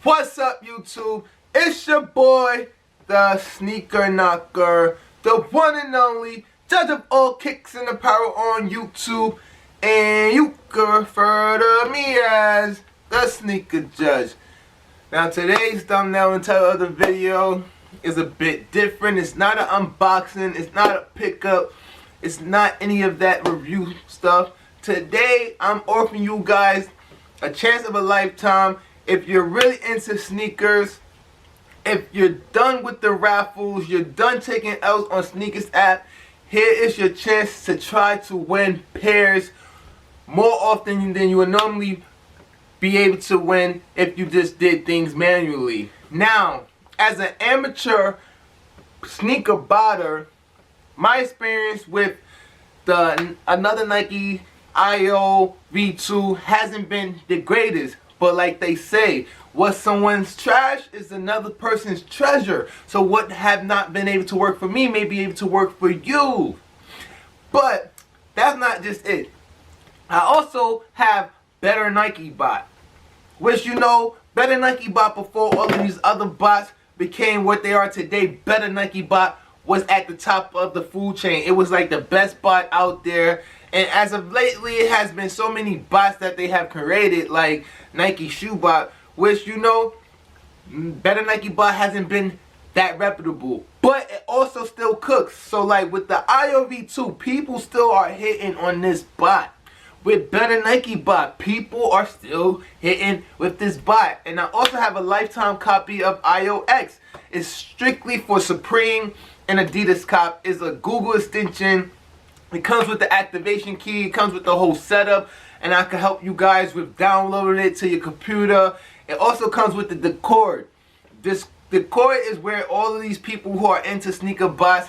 What's up, YouTube? It's your boy, the Sneaker Knocker, the one and only judge of all kicks and apparel on YouTube, and you can refer to me as the Sneaker Judge. Now, today's thumbnail and title of the video is a bit different. It's not an unboxing, it's not a pickup, it's not any of that review stuff. Today, I'm offering you guys a chance of a lifetime. If you're really into sneakers, if you're done with the raffles, you're done taking L's on SNKRS app, here is your chance to try to win pairs more often than you would normally be able to win if you just did things manually. Now, as an amateur sneaker botter, my experience with another Nike AIO V2 hasn't been the greatest. But like they say, what someone's trash is another person's treasure. So what have not been able to work for me may be able to work for you. But that's not just it. I also have Better Nike Bot, which, you know, Better Nike Bot, before all of these other bots became what they are today, Better Nike Bot was at the top of the food chain. It was like the best bot out there. And as of lately, it has been so many bots that they have created, like Nike Shoe Bot, which, you know, Better Nike Bot hasn't been that reputable. But it also still cooks. So like with the AIO V2, people still are hitting on this bot. With Better Nike Bot, people are still hitting with this bot. And I also have a lifetime copy of AIO-X. It's strictly for Supreme and Adidas cop. It's a Google extension. It comes with the activation key, it comes with the whole setup, and I can help you guys with downloading it to your computer. It also comes with the Discord. This Discord is where all of these people who are into sneaker bots,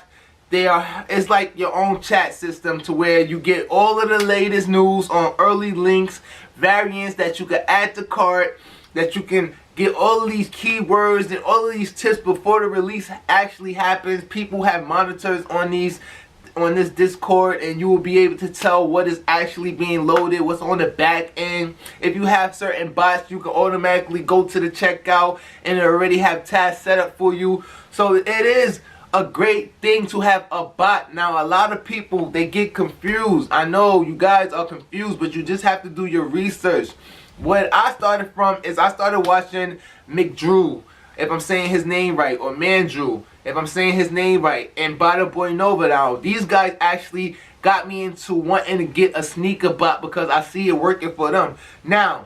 it's like your own chat system, to where you get all of the latest news on early links, variants that you can add to cart, that you can get all of these keywords and all of these tips before the release actually happens. People have monitors on this Discord, and you will be able to tell what is actually being loaded, what's on the back end. If you have certain bots, you can automatically go to the checkout and it already have tasks set up for you. So it is a great thing to have a bot. Now, a lot of people, they get confused. I know you guys are confused, but you just have to do your research. What I started from is I started watching McDrew, if I'm saying his name right, or Mandrew, if I'm saying his name right, and Bada Boy Nova. Now, these guys actually got me into wanting to get a sneaker bot because I see it working for them. Now,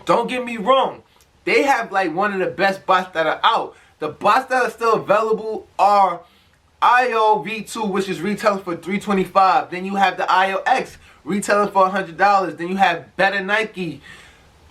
don't get me wrong, they have like one of the best bots that are out. The bots that are still available are AIO V2, which is retailing for $325. Then you have the AIO-X retailing for $100. Then you have Better Nike.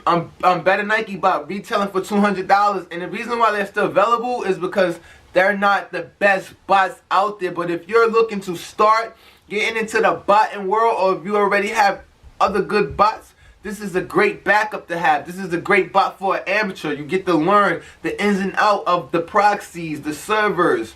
Better Nike Bot retailing for $200. And the reason why they're still available is because they're not the best bots out there. But if you're looking to start getting into the botting world, or if you already have other good bots, this is a great backup to have. This is a great bot for an amateur. You get to learn the ins and outs of the proxies, the servers.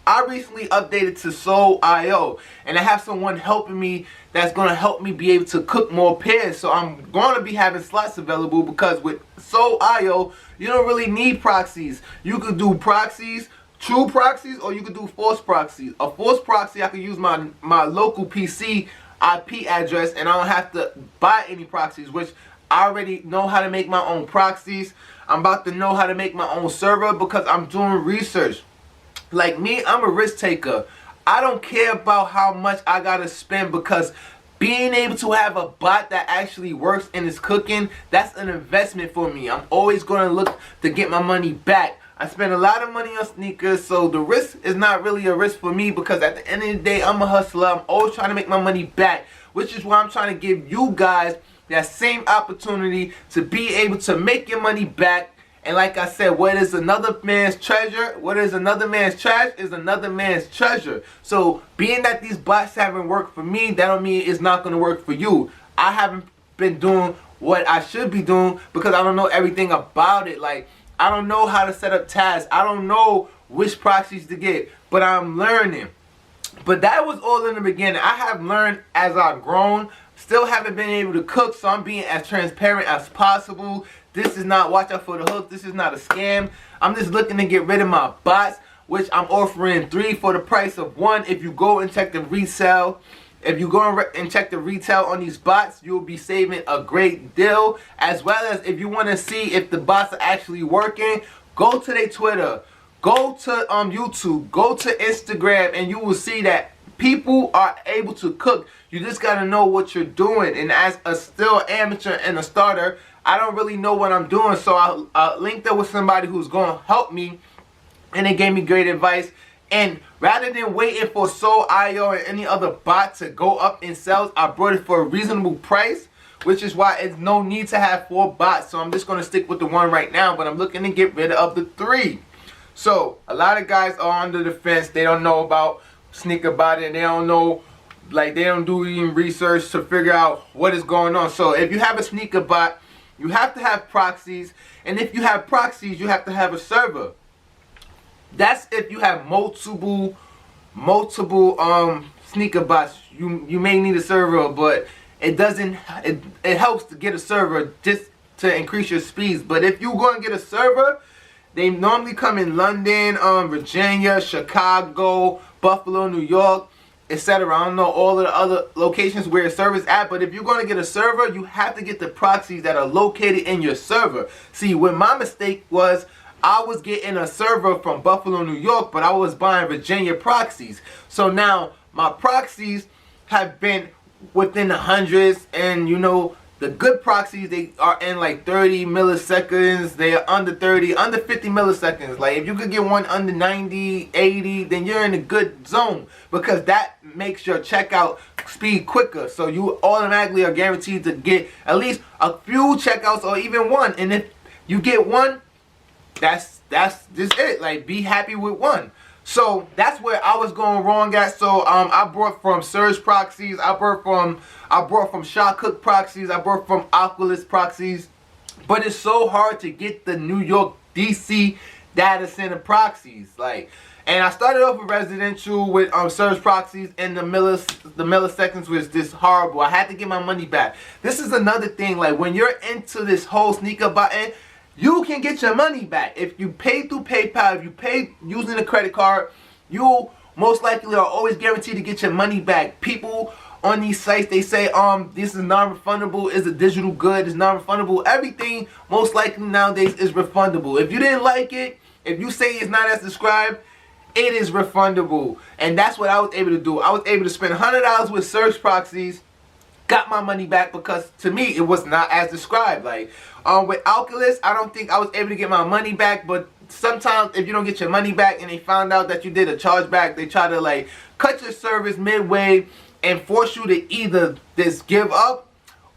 I recently updated to Sol.io, and I have someone helping me that's going to help me be able to cook more pairs. So I'm going to be having slots available, because with Sol.io, you don't really need proxies. You could do proxies, true proxies, or you could do false proxies. A false proxy, I could use my local PC IP address, and I don't have to buy any proxies, which I already know how to make my own proxies. I'm about to know how to make my own server because I'm doing research. Like me, I'm a risk taker. I don't care about how much I gotta spend, because being able to have a bot that actually works and is cooking, that's an investment for me. I'm always gonna look to get my money back. I spend a lot of money on sneakers, so the risk is not really a risk for me, because at the end of the day, I'm a hustler. I'm always trying to make my money back, which is why I'm trying to give you guys that same opportunity to be able to make your money back. And like I said, what is another man's treasure? What is another man's trash is another man's treasure. So being that these bots haven't worked for me, that don't mean it's not going to work for you. I haven't been doing what I should be doing because I don't know everything about it. Like, I don't know how to set up tasks. I don't know which proxies to get, but I'm learning. But that was all in the beginning. I have learned as I've grown. Still haven't been able to cook, so I'm being as transparent as possible. This is not, watch out for the hook. This is not a scam. I'm just looking to get rid of my bots, which I'm offering 3 for the price of 1. If you go and check the resale, if you go and check the retail on these bots, you'll be saving a great deal. As well as if you want to see if the bots are actually working, go to their Twitter, go to YouTube, go to Instagram, and you will see that people are able to cook. You just got to know what you're doing. And as a still amateur and a starter, I don't really know what I'm doing. So I linked up with somebody who's going to help me, and they gave me great advice. And rather than waiting for ANB AIO and any other bot to go up in sales, I brought it for a reasonable price, which is why it's no need to have 4 bots. So I'm just going to stick with the 1 right now, but I'm looking to get rid of the 3. So a lot of guys are under the fence. They don't know about sneaker bot, and they don't know, like, they don't do even research to figure out what is going on. So if you have a sneaker bot, you have to have proxies, and if you have proxies, you have to have a server. That's if you have multiple sneaker bots. You may need a server, but it doesn't. It helps to get a server just to increase your speeds. But if you're going to get a server, they normally come in London, Virginia, Chicago, Buffalo, New York, etc. I don't know all of the other locations where a server's at, but if you're going to get a server, you have to get the proxies that are located in your server. See, what my mistake was, I was getting a server from Buffalo, New York, but I was buying Virginia proxies. So now my proxies have been within the hundreds, and you know, the good proxies, they are in like 30 milliseconds. They are under 30, under 50 milliseconds. Like if you could get one under 90, 80, then you're in a good zone, because that makes your checkout speed quicker. So you automatically are guaranteed to get at least a few checkouts or even 1. And if you get 1, that's just it. Like, be happy with 1. So that's where I was going wrong at. So I brought from Surge proxies, I brought from Shot Cook proxies, I brought from Oculus proxies. But it's so hard to get the New York DC data center proxies. Like, and I started off with residential with Surge proxies, and the milliseconds was just horrible. I had to get my money back. This is another thing. Like, when you're into this whole sneaker button, you can get your money back. If you pay through PayPal, if you pay using a credit card, you most likely are always guaranteed to get your money back. People on these sites, they say, this is non-refundable, it's a digital good, it's non-refundable. Everything most likely nowadays is refundable. If you didn't like it, if you say it's not as described, it is refundable. And that's what I was able to do. I was able to spend $100 with Surge proxies, got my money back, because to me it was not as described. Like with Oculus, I don't think I was able to get my money back, but sometimes if you don't get your money back and they found out that you did a chargeback, they try to like cut your service midway and force you to either just give up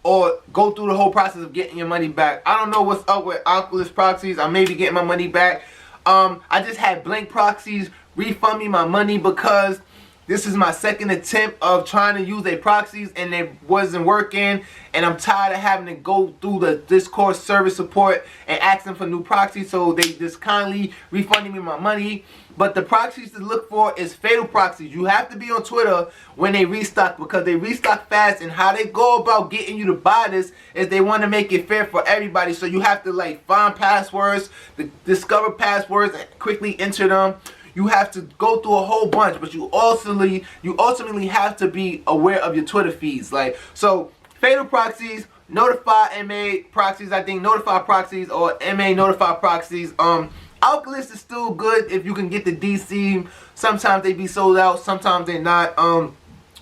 or go through the whole process of getting your money back. I don't know what's up with Oculus proxies. I may be getting my money back. I just had Blank proxies refund me my money, because this is my second attempt of trying to use their proxies and it wasn't working, and I'm tired of having to go through the Discord service support and asking for new proxies. So they just kindly refunded me my money. But the proxies to look for is fatal proxies. You have to be on Twitter when they restock, because they restock fast, and how they go about getting you to buy this is they want to make it fair for everybody. So you have to like find passwords, discover passwords, and quickly enter them. You have to go through a whole bunch, but you ultimately have to be aware of your Twitter feeds. Like, so fatal proxies, notify MA proxies, I think notify proxies or MA notify proxies. Oculus is still good if you can get the DC. Sometimes they be sold out, sometimes they're not.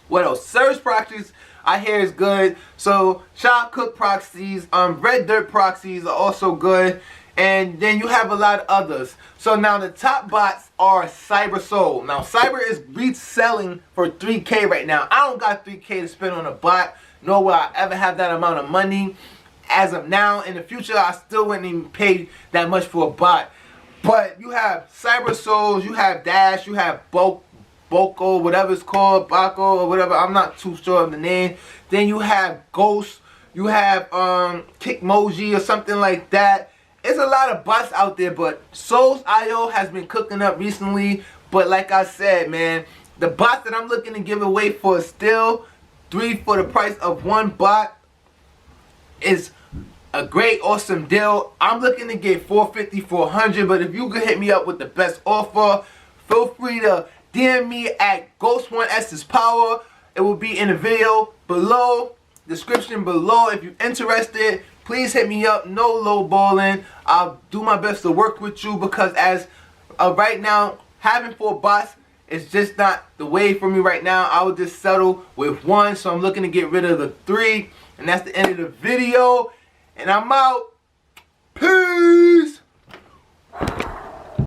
What else? Surge proxies I hear is good. So Shot Cook proxies, Red Dirt proxies are also good. And then you have a lot of others. So now the top bots are Cyber Soul. Now Cyber is reselling for $3K right now. I don't got $3K to spend on a bot, nor will I ever have that amount of money. As of now, in the future, I still wouldn't even pay that much for a bot. But you have Cyber Souls, you have Dash, you have Boko, whatever it's called, Bako or whatever. I'm not too sure of the name. Then you have Ghost, you have Kickmoji or something like that. It's a lot of bots out there, but Souls.io has been cooking up recently. But like I said, man, the bots that I'm looking to give away for still 3 for the price of 1 bot is a great awesome deal. I'm looking to get 450, 400, but if you could hit me up with the best offer, feel free to DM me at Ghost One S's Power. It will be in the video below, description below. If you're interested, please hit me up. No lowballing. I'll do my best to work with you, because as of right now, having 4 bots is just not the way for me right now. I would just settle with 1, so I'm looking to get rid of the 3. And that's the end of the video. And I'm out. Peace.